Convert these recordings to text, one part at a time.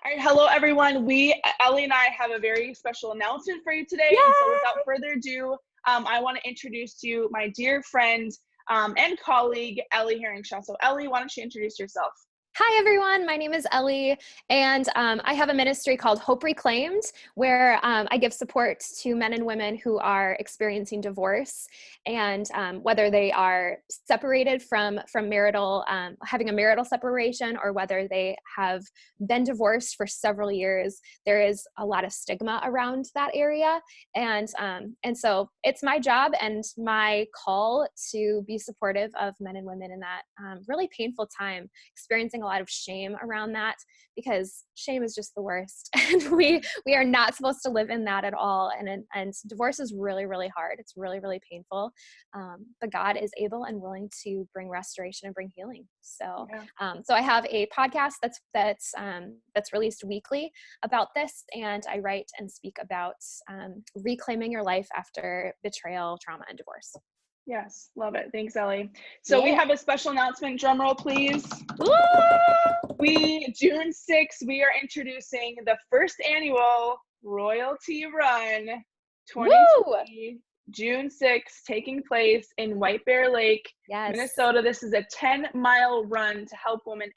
All right, hello everyone. Ellie and I have a very special announcement for you today. Yay! And so without further ado, I want to introduce to you my dear friend and colleague, Ellie Herringshaw. So Ellie, why don't you introduce yourself? Hi, everyone. My name is Ellie, and I have a ministry called Hope Reclaimed, where I give support to men and women who are experiencing divorce, and whether they are separated from marital, having a marital separation, or whether they have been divorced for several years. There is a lot of stigma around that area, and so it's my job and my call to be supportive of men and women in that really painful time, experiencing a lot of shame around that, because shame is just the worst, and we are not supposed to live in that at all. And divorce is really, really hard. It's really, really painful. But God is able and willing to bring restoration and bring healing. So so I have a podcast that's released weekly about this, and I write and speak about reclaiming your life after betrayal, trauma, and divorce. Yes, love it. Thanks, Ellie. So we have a special announcement. Drum roll, please. June 6th, we are introducing the first annual Royalty Run 2020, June 6th, taking place in White Bear Lake, Minnesota. This is a 10-mile run to help women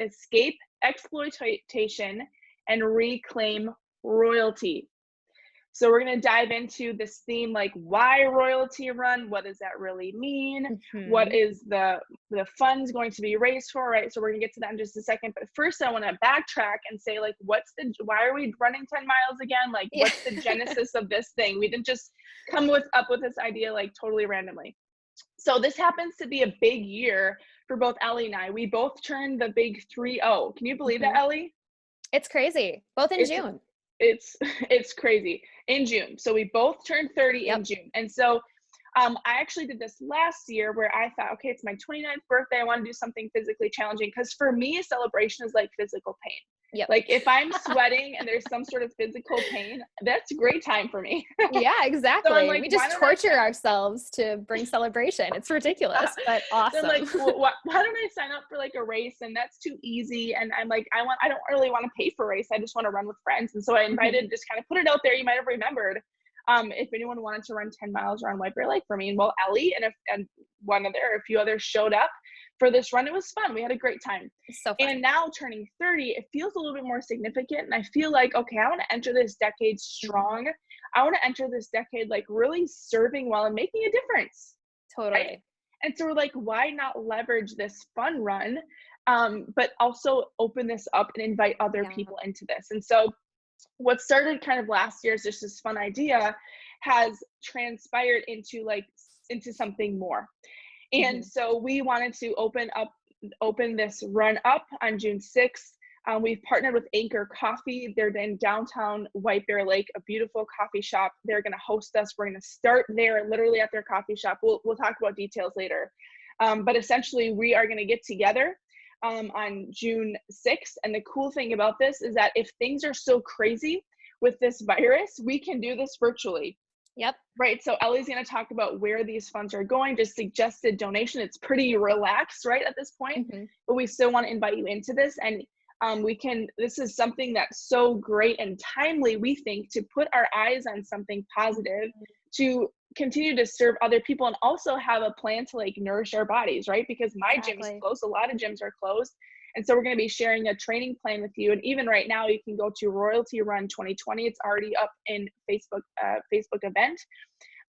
escape exploitation and reclaim royalty. So we're going to dive into this theme, like why Royalty Run? What does that really mean? Mm-hmm. What is the funds going to be raised for, right? So we're going to get to that in just a second. But first I want to backtrack and say, like, why are we running 10 miles again? Like, what's the genesis of this thing? We didn't just come up with this idea, like, totally randomly. So this happens to be a big year for both Ellie and I. We both turned the big 3-0. Can you believe that, Ellie? It's crazy. Both in June. It's crazy, in June. So we both turned 30 in June. And so I actually did this last year where I thought, okay, it's my 29th birthday. I want to do something physically challenging, because for me, a celebration is like physical pain. Like if I'm sweating and there's some sort of physical pain, that's a great time for me. Yeah, exactly. So like, we just torture ourselves to bring celebration. It's ridiculous, but awesome. So I'm like, well, why don't I sign up for like a race? And that's too easy. And I'm like, I don't really want to pay for a race. I just want to run with friends. And so I invited, just kind of put it out there. You might have remembered, if anyone wanted to run 10 miles around White Bear Lake for me. And well, Ellie and a few others showed up for this run. It was fun. We had a great time. So fun. And now turning 30, it feels a little bit more significant. And I feel like, okay, I want to enter this decade strong. I want to enter this decade like really serving well and making a difference. Totally. Right? And so we're like, why not leverage this fun run, but also open this up and invite other people into this? And so what started kind of last year as just this fun idea has transpired into something more. And so we wanted to open this run up on June 6th. We've partnered with Anchor Coffee. They're in downtown White Bear Lake, a beautiful coffee shop. They're going to host us. We're going to start there, literally at their coffee shop. We'll talk about details later. But essentially, we are going to get together on June 6th. And the cool thing about this is that if things are so crazy with this virus, we can do this virtually. Yep. Right. So Ellie's going to talk about where these funds are going, just suggested donation. It's pretty relaxed, right, at this point, but we still want to invite you into this. And this is something that's so great and timely, we think, to put our eyes on something positive, to continue to serve other people, and also have a plan to like nourish our bodies, right? Because my gym is closed. A lot of gyms are closed. And so we're going to be sharing a training plan with you. And even right now, you can go to Royalty Run 2020. It's already up in Facebook event,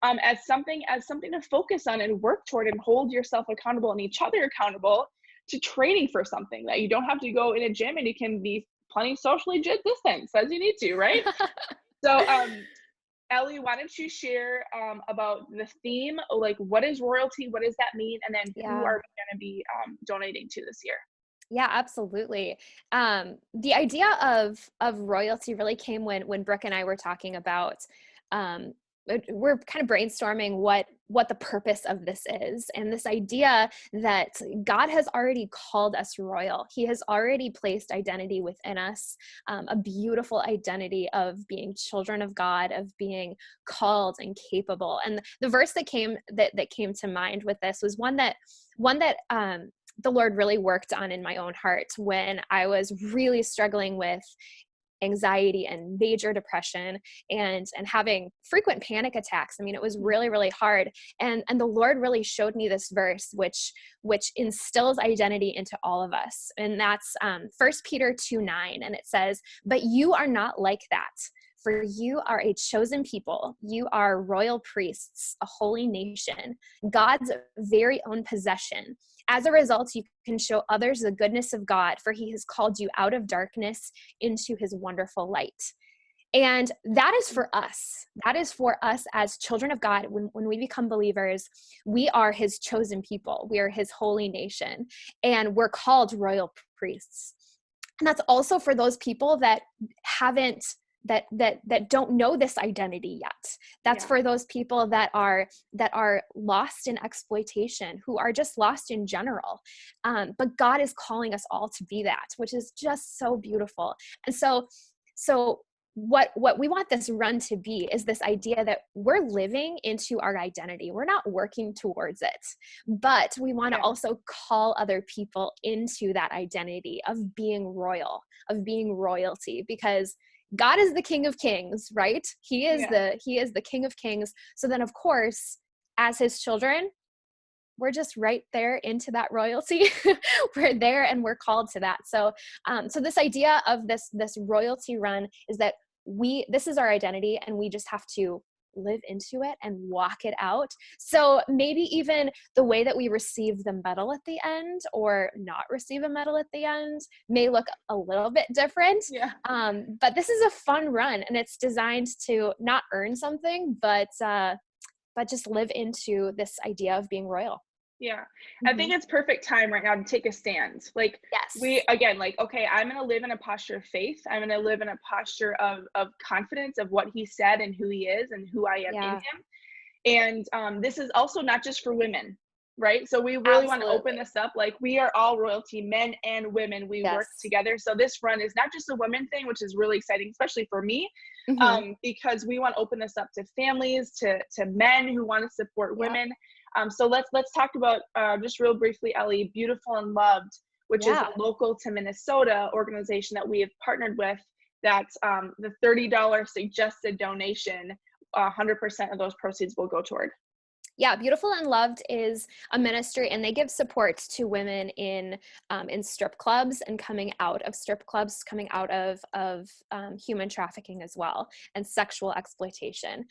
as something to focus on and work toward, and hold yourself accountable and each other accountable to training for something that you don't have to go in a gym, and you can be plenty socially distance as you need to, right? So, Ellie, why don't you share about the theme, like what is royalty? What does that mean? And then who are we going to be donating to this year? Yeah, absolutely. The idea of royalty really came when Brooke and I were talking about, we're kind of brainstorming what the purpose of this is. And this idea that God has already called us royal. He has already placed identity within us, a beautiful identity of being children of God, of being called and capable. And the verse that came to mind with this was one that the Lord really worked on in my own heart when I was really struggling with anxiety and major depression and having frequent panic attacks. I mean, it was really, really hard. And the Lord really showed me this verse, which instills identity into all of us. And that's 1 Peter 2:9. And it says, "But you are not like that. For you are a chosen people. You are royal priests, a holy nation, God's very own possession. As a result, you can show others the goodness of God, for he has called you out of darkness into his wonderful light." And that is for us. That is for us as children of God. When we become believers, we are his chosen people. We are his holy nation, and we're called royal priests. And that's also for those people that haven't that don't know this identity yet. That's for those people that are lost in exploitation, who are just lost in general. But God is calling us all to be that, which is just so beautiful. And so what we want this run to be is this idea that we're living into our identity. We're not working towards it, but we want to also call other people into that identity of being royal, of being royalty, because God is the King of Kings, right? He is the King of Kings. So then, of course, as his children, we're just right there into that royalty. We're there and we're called to that. So this idea of this royalty run is that this is our identity, and we just have to live into it and walk it out. So maybe even the way that we receive the medal at the end or not receive a medal at the end may look a little bit different. But this is a fun run, and it's designed to not earn something, but just live into this idea of being royal. Yeah. I think it's perfect time right now to take a stand. Like we, again, like, okay, I'm going to live in a posture of faith. I'm going to live in a posture of confidence of what he said and who he is and who I am in him. And this is also not just for women, right? So we really want to open this up. Like, we are all royalty, men and women. We work together. So this run is not just a women thing, which is really exciting, especially for me, because we want to open this up to families, to men who want to support women. So let's talk about just real briefly, Ellie, Beautiful and Loved, which is a local to Minnesota organization that we have partnered with. That's the $30 suggested donation. 100% of those proceeds will go toward. Yeah, Beautiful and Loved is a ministry, and they give support to women in strip clubs and coming out of strip clubs, coming out of human trafficking as well, and sexual exploitation.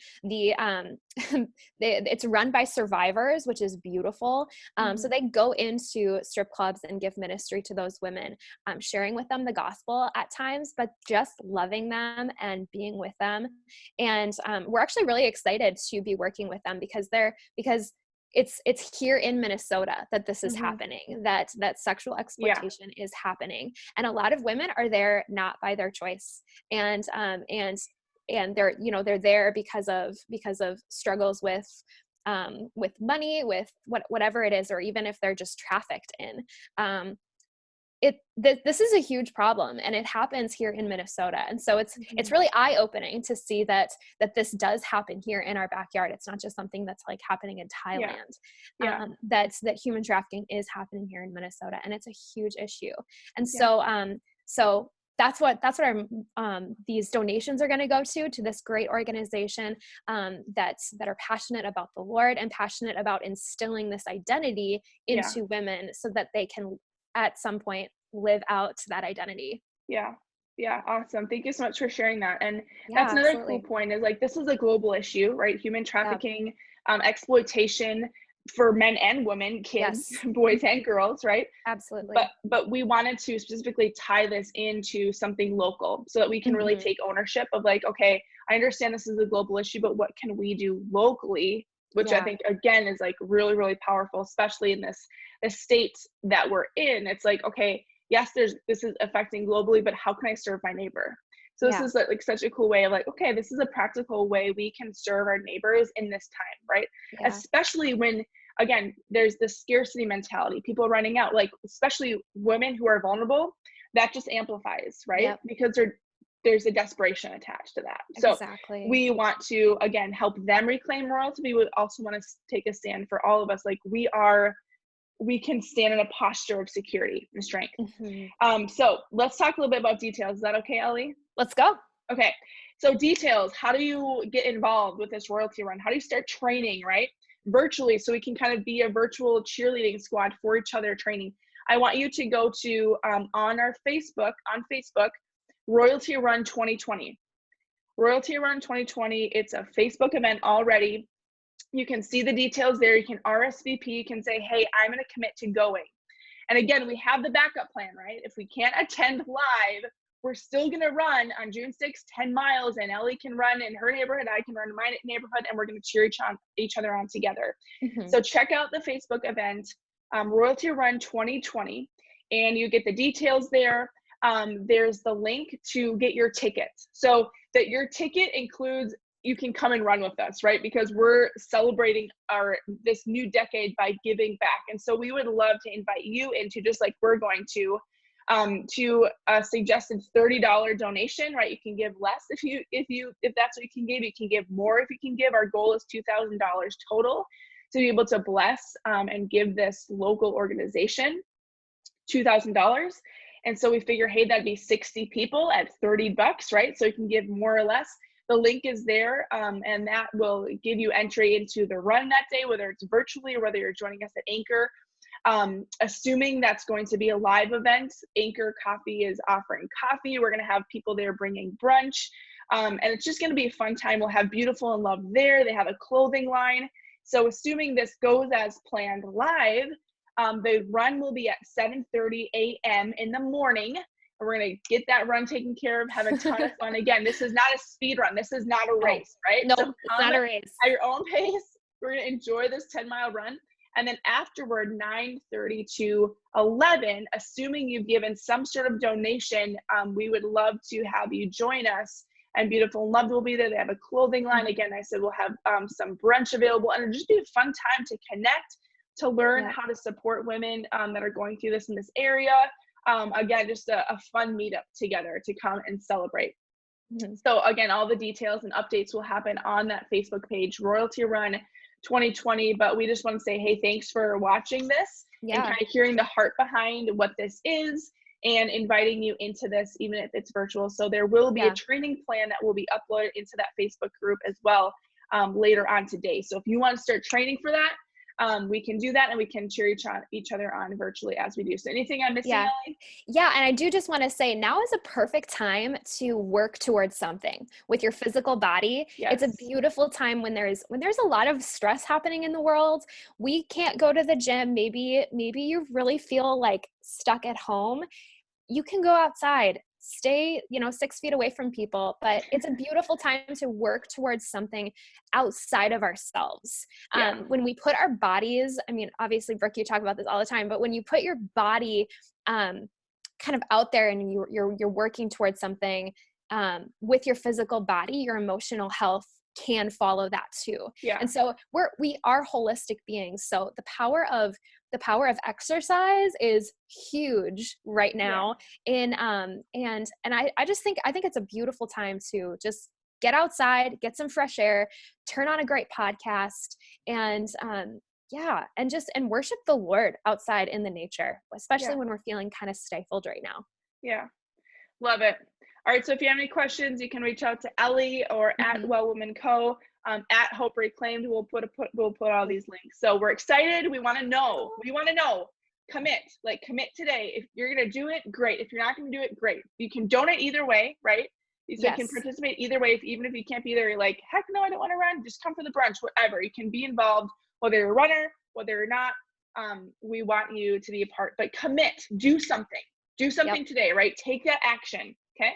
It's run by survivors, which is beautiful. So they go into strip clubs and give ministry to those women, sharing with them the gospel at times, but just loving them and being with them. And we're actually really excited to be working with them because it's here in Minnesota that this is happening, that sexual exploitation is happening. And a lot of women are there not by their choice. And they're, they're there because of struggles with money, with whatever it is, or even if they're just trafficked in. This is a huge problem, and it happens here in Minnesota. And so it's really eye-opening to see that this does happen here in our backyard. It's not just something that's like happening in Thailand. That human trafficking is happening here in Minnesota, and it's a huge issue. And so that's what our these donations are going to go to this great organization that are passionate about the Lord and passionate about instilling this identity into women so that they can at some point live out that identity. Yeah, awesome. Thank you so much for sharing that. And that's another cool point, is like, this is a global issue, right? Human trafficking, exploitation for men and women, kids, boys and girls, right? Absolutely. But we wanted to specifically tie this into something local so that we can really take ownership of like, okay, I understand this is a global issue, but what can we do locally? Which I think, again, is like really, really powerful, especially in this state that we're in. It's like, okay, yes, this is affecting globally, but how can I serve my neighbor? So this is like such a cool way of like, okay, this is a practical way we can serve our neighbors in this time, right? Especially when, again, there's this scarcity mentality, people running out, like especially women who are vulnerable, that just amplifies, right? Because there's a desperation attached to that. So we want to, again, help them reclaim royalty. We would also want to take a stand for all of us. Like, we are we can stand in a posture of security and strength. Mm-hmm. So let's talk a little bit about details. Is that okay, Ellie? Let's go. Okay. So details, how do you get involved with this royalty run? How do you start training, right? Virtually, so we can kind of be a virtual cheerleading squad for each other training. I want you to go to on Facebook, Royalty Run 2020. Royalty Run 2020, it's a Facebook event already. You can see the details there. You can RSVP, you can say, hey, I'm going to commit to going. And again, we have the backup plan, right? If we can't attend live, we're still going to run on June 6th, 10 miles, and Ellie can run in her neighborhood, I can run in my neighborhood, and we're going to cheer each other on together. Mm-hmm. So check out the Facebook event, Royalty Run 2020, and you get the details there. There's the link to get your tickets. So that your ticket includes, you can come and run with us, right? Because we're celebrating this new decade by giving back. And so we would love to invite you into, just like we're going to a suggested $30 donation, right? You can give less if that's what you can give. You can give more if you can give. Our goal is $2,000 total to be able to bless and give this local organization $2,000. And so we figure, hey, that'd be 60 people at $30, right? So you can give more or less. The link is there, and that will give you entry into the run that day, whether it's virtually or whether you're joining us at Anchor. Assuming that's going to be a live event, Anchor Coffee is offering coffee. We're going to have people there bringing brunch, and it's just going to be a fun time. We'll have Beautiful in Love there. They have a clothing line. So assuming this goes as planned live, the run will be at 7:30 a.m. in the morning. We're going to get that run taken care of, have a ton of fun. Again, this is not a speed run. This is not a race, right? No, so it's not a race. At your own pace, we're going to enjoy this 10-mile run. And then afterward, 9:30 to 11, assuming you've given some sort of donation, we would love to have you join us. And Beautiful and Loved will be there. They have a clothing line. Again, I said we'll have some brunch available. And it'll just be a fun time to connect, to learn how to support women that are going through this in this area. Again, just a fun meetup together to come and celebrate. Mm-hmm. So again, all the details and updates will happen on that Facebook page, Royalty Run 2020. But we just want to say, hey, thanks for watching this and kind of hearing the heart behind what this is and inviting you into this, even if it's virtual. So there will be a training plan that will be uploaded into that Facebook group as well later on today. So if you want to start training for that, we can do that, and we can cheer each other on virtually as we do. So anything I'm missing, Ellie? Yeah. And I do just want to say, now is a perfect time to work towards something with your physical body. Yes. It's a beautiful time when there's a lot of stress happening in the world. We can't go to the gym. Maybe you really feel like stuck at home. You can go outside, stay, 6 feet away from people, but it's a beautiful time to work towards something outside of ourselves. When we put our bodies, obviously, Brooke, you talk about this all the time, but when you put your body kind of out there and you're working towards something with your physical body, your emotional health can follow that too. Yeah. And so we are holistic beings. So the power of exercise is huge right now. And I just think it's a beautiful time to just get outside, get some fresh air, turn on a great podcast, and worship the Lord outside in the nature, especially when we're feeling kind of stifled right now. Yeah. Love it. All right. So if you have any questions, you can reach out to Ellie or at Well Woman Co. At Hope Reclaimed. We'll put all these links. So we're excited. We want to know. Commit today. If you're going to do it, great. If you're not going to do it, great. You can donate either way, right? So you can participate either way. Even if you can't be there, you're like, heck no, I don't want to run. Just come for the brunch, whatever. You can be involved, whether you're a runner, whether you're not. We want you to be a part, but commit, do something today, right? Take that action. Okay.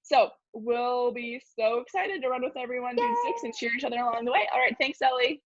So we'll be so excited to run with everyone June 6th and cheer each other along the way. All right. Thanks, Ellie.